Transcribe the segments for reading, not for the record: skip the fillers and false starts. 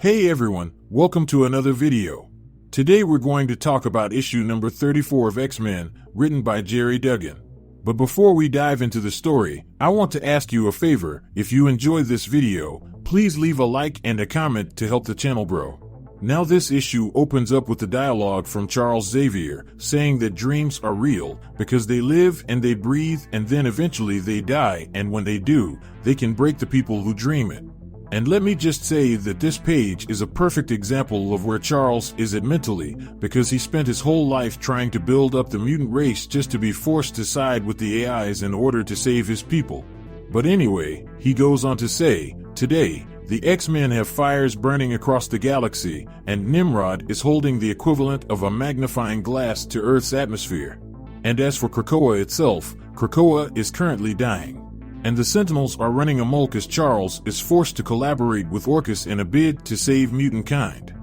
Hey everyone, welcome to another video. Today we're going to talk about issue number 34 of X-Men, written by Jerry Duggan. But before we dive into the story, I want to ask you a favor. If you enjoyed this video, please leave a like and a comment to help the channel grow. Now this issue opens up with the dialogue from Charles Xavier, saying that dreams are real, because they live and they breathe and then eventually they die, and when they do, they can break the people who dream it. And let me just say that this page is a perfect example of where Charles is at mentally, because he spent his whole life trying to build up the mutant race just to be forced to side with the AIs in order to save his people. But anyway, he goes on to say, today, the X-Men have fires burning across the galaxy, and Nimrod is holding the equivalent of a magnifying glass to Earth's atmosphere. And as for Krakoa itself, Krakoa is currently dying. And the Sentinels are running amok as Charles is forced to collaborate with Orcus in a bid to save mutant kind.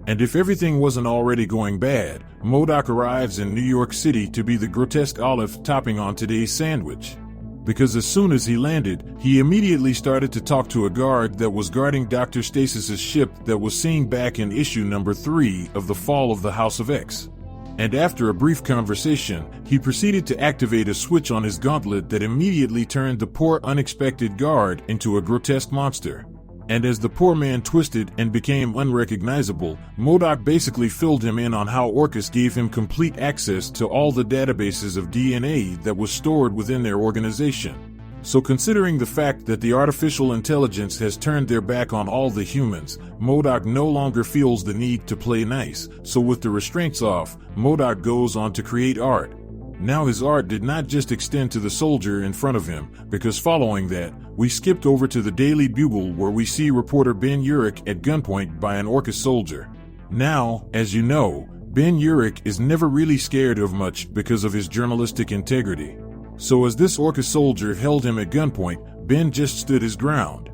And if everything wasn't already going bad, Modock arrives in New York City to be the grotesque olive topping on today's sandwich. Because as soon as he landed, he immediately started to talk to a guard that was guarding Dr. Stasis's ship that was seen back in issue number 3 of The Fall of the House of X. And after a brief conversation, he proceeded to activate a switch on his gauntlet that immediately turned the poor unexpected guard into a grotesque monster. And as the poor man twisted and became unrecognizable, Modock basically filled him in on how Orcus gave him complete access to all the databases of DNA that was stored within their organization. So considering the fact that the artificial intelligence has turned their back on all the humans, Modock no longer feels the need to play nice. So with the restraints off, Modock goes on to create art. Now his art did not just extend to the soldier in front of him, because following that, we skipped over to the Daily Bugle where we see reporter Ben Urich at gunpoint by an Orcus soldier. Now, as you know, Ben Urich is never really scared of much because of his journalistic integrity. So as this Orcus soldier held him at gunpoint, Ben just stood his ground.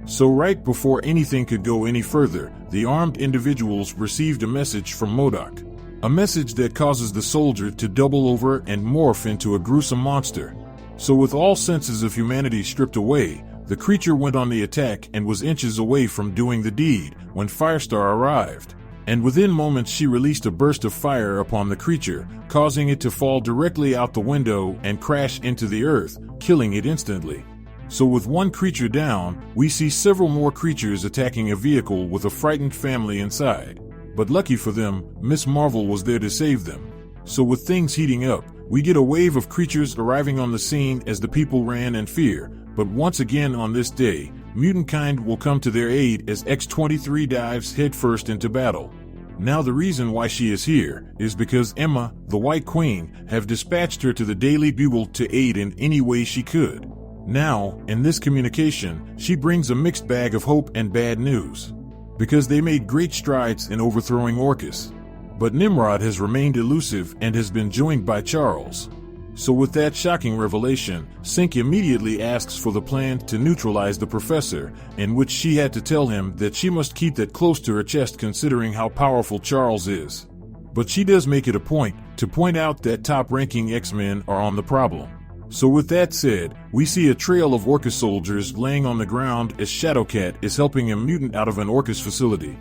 So right before anything could go any further, the armed individuals received a message from Modock. A message that causes the soldier to double over and morph into a gruesome monster. So with all senses of humanity stripped away, the creature went on the attack and was inches away from doing the deed when Firestar arrived. And within moments she released a burst of fire upon the creature, causing it to fall directly out the window and crash into the earth, killing it instantly. So with one creature down, we see several more creatures attacking a vehicle with a frightened family inside. But lucky for them, Miss Marvel was there to save them. So with things heating up, we get a wave of creatures arriving on the scene as the people ran in fear. But once again on this day, mutant kind will come to their aid as X-23 dives headfirst into battle. Now the reason why she is here is because Emma, the White Queen, have dispatched her to the Daily Bugle to aid in any way she could. Now, in this communication, she brings a mixed bag of hope and bad news. Because they made great strides in overthrowing Orcus. But Nimrod has remained elusive and has been joined by Charles. So with that shocking revelation, Synch immediately asks for the plan to neutralize the professor, in which she had to tell him that she must keep that close to her chest considering how powerful Charles is. But she does make it a point to point out that top-ranking X-Men are on the problem. So with that said, we see a trail of Orcus soldiers laying on the ground as Shadowcat is helping a mutant out of an Orcus facility.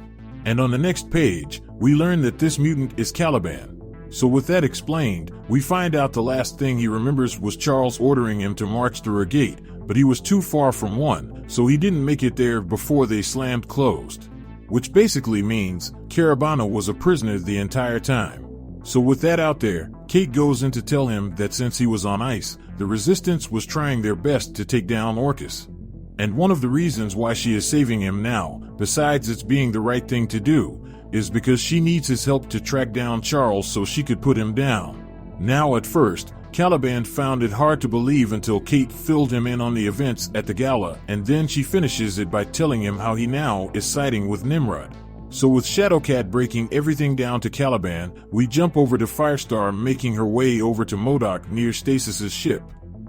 And on the next page, we learn that this mutant is Caliban. So with that explained, we find out the last thing he remembers was Charles ordering him to march through a gate, but he was too far from one, so he didn't make it there before they slammed closed. Which basically means Carabana was a prisoner the entire time. So with that out there, Kate goes in to tell him that since he was on ice, the Resistance was trying their best to take down Orcus. And one of the reasons why she is saving him now, besides it's being the right thing to do, is because she needs his help to track down Charles so she could put him down. Now at first, Caliban found it hard to believe until Kate filled him in on the events at the gala, and then she finishes it by telling him how he now is siding with Nimrod. So with Shadowcat breaking everything down to Caliban, we jump over to Firestar making her way over to Modock near Stasis's ship.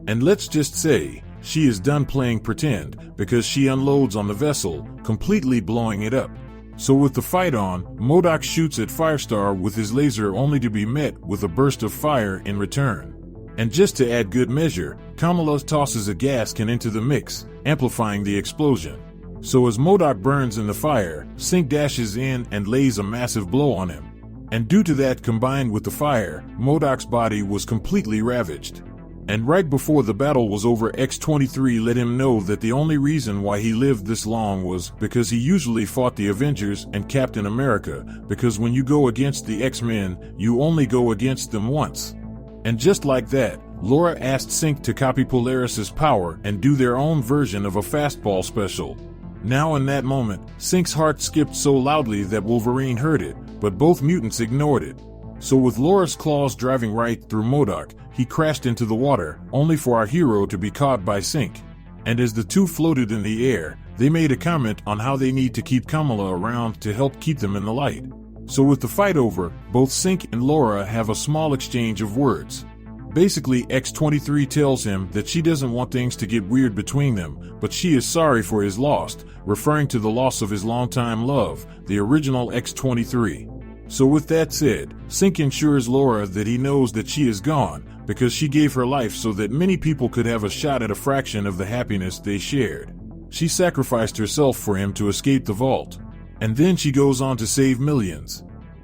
And let's just say, she is done playing pretend, because she unloads on the vessel, completely blowing it up. So with the fight on, Modock shoots at Firestar with his laser only to be met with a burst of fire in return. And just to add good measure, Kamala tosses a gas can into the mix, amplifying the explosion. So as Modock burns in the fire, Synch dashes in and lays a massive blow on him. And due to that, combined with the fire, Modock's body was completely ravaged. And right before the battle was over, X-23 let him know that the only reason why he lived this long was because he usually fought the Avengers and Captain America, because when you go against the X-Men, you only go against them once. And just like that, Laura asked Synch to copy Polaris's power and do their own version of a fastball special. Now in that moment, Synch's heart skipped so loudly that Wolverine heard it, but both mutants ignored it. So with Laura's claws driving right through Modock, he crashed into the water, only for our hero to be caught by Synch. And as the two floated in the air, they made a comment on how they need to keep Kamala around to help keep them in the light. So with the fight over, both Synch and Laura have a small exchange of words. Basically, X-23 tells him that she doesn't want things to get weird between them, but she is sorry for his loss, referring to the loss of his longtime love, the original X-23. So with that said, Synch ensures Laura that he knows that she is gone, because she gave her life so that many people could have a shot at a fraction of the happiness they shared. She sacrificed herself for him to escape the vault. And then she goes on to save millions.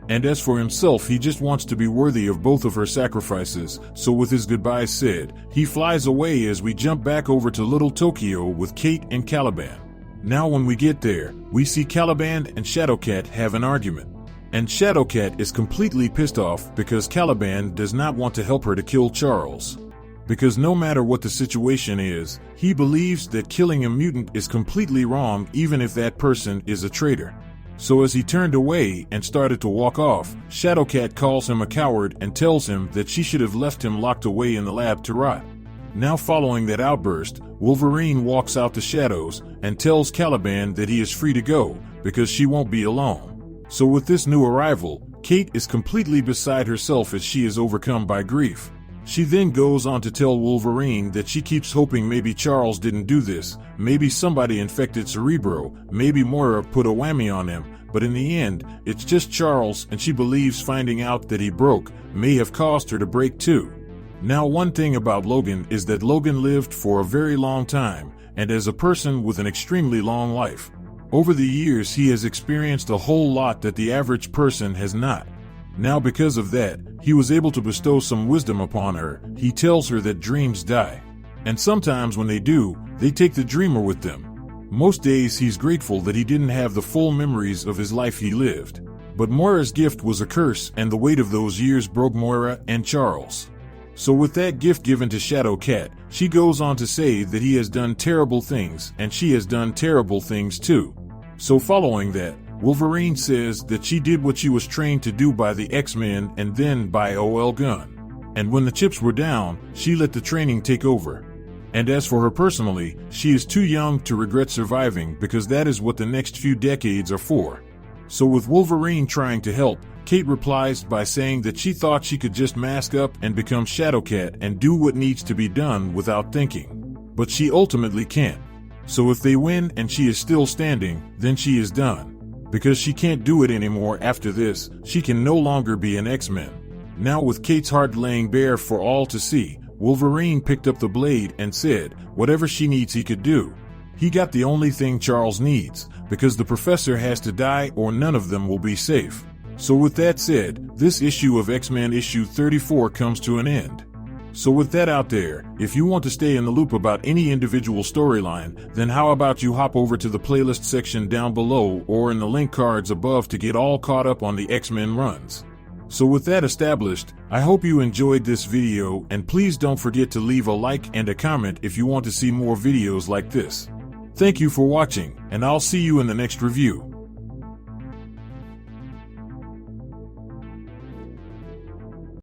And as for himself, he just wants to be worthy of both of her sacrifices, so with his goodbyes said, he flies away as we jump back over to Little Tokyo with Kate and Caliban. Now when we get there, we see Caliban and Shadowcat have an argument. And Shadowcat is completely pissed off because Caliban does not want to help her to kill Charles. Because no matter what the situation is, he believes that killing a mutant is completely wrong even if that person is a traitor. So as he turned away and started to walk off, Shadowcat calls him a coward and tells him that she should have left him locked away in the lab to rot. Now following that outburst, Wolverine walks out the shadows and tells Caliban that he is free to go because she won't be alone. So with this new arrival, Kate is completely beside herself as she is overcome by grief. She then goes on to tell Wolverine that she keeps hoping maybe Charles didn't do this, maybe somebody infected Cerebro, maybe Moira put a whammy on him, but in the end, it's just Charles, and she believes finding out that he broke may have caused her to break too. Now one thing about Logan is that Logan lived for a very long time, and as a person with an extremely long life. Over the years he has experienced a whole lot that the average person has not. Now because of that, he was able to bestow some wisdom upon her. He tells her that dreams die. And sometimes when they do, they take the dreamer with them. Most days he's grateful that he didn't have the full memories of his life he lived. But Moira's gift was a curse, and the weight of those years broke Moira and Charles. So with that gift given to Shadowcat, she goes on to say that he has done terrible things, and she has done terrible things too. So following that, Wolverine says that she did what she was trained to do by the X-Men and then by OL Gunn. And when the chips were down, she let the training take over. And as for her personally, she is too young to regret surviving because that is what the next few decades are for. So with Wolverine trying to help, Kate replies by saying that she thought she could just mask up and become Shadowcat and do what needs to be done without thinking. But she ultimately can't. So if they win and she is still standing, then she is done. Because she can't do it anymore after this, she can no longer be an X-Men. Now with Kate's heart laying bare for all to see, Wolverine picked up the blade and said, whatever she needs he could do. He got the only thing Charles needs, because the professor has to die or none of them will be safe. So with that said, this issue of X-Men issue 34 comes to an end. So with that out there, if you want to stay in the loop about any individual storyline, then how about you hop over to the playlist section down below or in the link cards above to get all caught up on the X-Men runs. So with that established, I hope you enjoyed this video, and please don't forget to leave a like and a comment if you want to see more videos like this. Thank you for watching, and I'll see you in the next review.